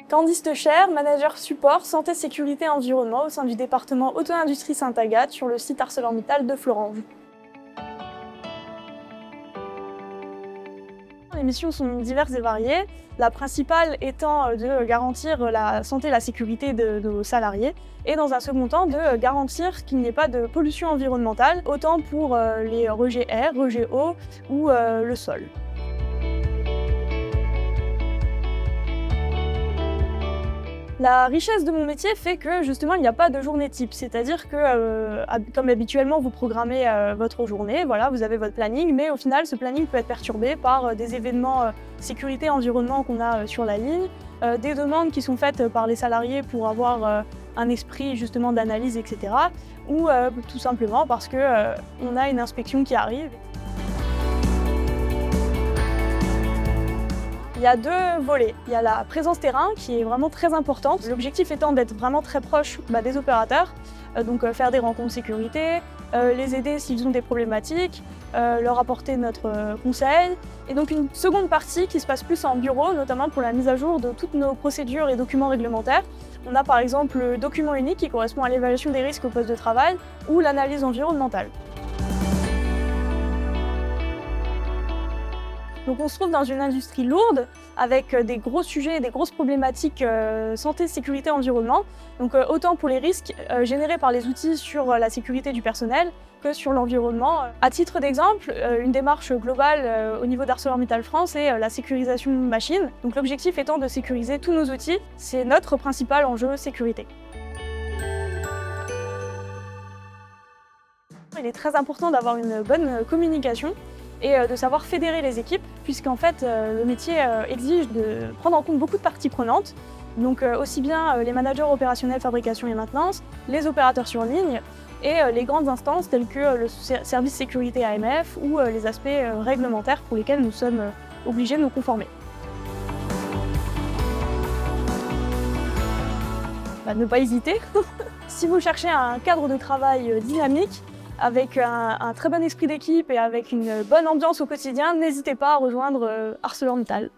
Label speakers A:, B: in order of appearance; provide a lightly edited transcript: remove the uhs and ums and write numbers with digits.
A: Candice Techer, manager support santé, sécurité, environnement au sein du département Auto-Industrie Sainte-Agathe sur le site ArcelorMittal de Florence. Les missions sont diverses et variées, la principale étant de garantir la santé et la sécurité de nos salariés et dans un second temps de garantir qu'il n'y ait pas de pollution environnementale, autant pour les rejets air, rejets eau ou le sol. La richesse de mon métier fait que justement il n'y a pas de journée type, c'est-à-dire que comme habituellement vous programmez votre journée, voilà, vous avez votre planning, mais au final ce planning peut être perturbé par des événements sécurité environnement qu'on a sur la ligne, des demandes qui sont faites par les salariés pour avoir un esprit justement d'analyse, etc. ou tout simplement parce que on a une inspection qui arrive. Il y a deux volets. Il y a la présence terrain qui est vraiment très importante. L'objectif étant d'être vraiment très proche des opérateurs, donc faire des rencontres sécurité, les aider s'ils ont des problématiques, leur apporter notre conseil. Et donc une seconde partie qui se passe plus en bureau, notamment pour la mise à jour de toutes nos procédures et documents réglementaires. On a par exemple le document unique qui correspond à l'évaluation des risques au poste de travail ou l'analyse environnementale. Donc on se trouve dans une industrie lourde avec des gros sujets et des grosses problématiques santé, sécurité, environnement. Donc autant pour les risques générés par les outils sur la sécurité du personnel que sur l'environnement. À titre d'exemple, une démarche globale au niveau d'ArcelorMittal France est la sécurisation machine. Donc l'objectif étant de sécuriser tous nos outils, c'est notre principal enjeu sécurité. Il est très important d'avoir une bonne communication et de savoir fédérer les équipes, puisqu'en fait le métier exige de prendre en compte beaucoup de parties prenantes, donc aussi bien les managers opérationnels fabrication et maintenance, les opérateurs sur ligne et les grandes instances telles que le service sécurité AMF ou les aspects réglementaires pour lesquels nous sommes obligés de nous conformer. Ne pas hésiter. Si vous cherchez un cadre de travail dynamique, avec un très bon esprit d'équipe et avec une bonne ambiance au quotidien, n'hésitez pas à rejoindre ArcelorMittal.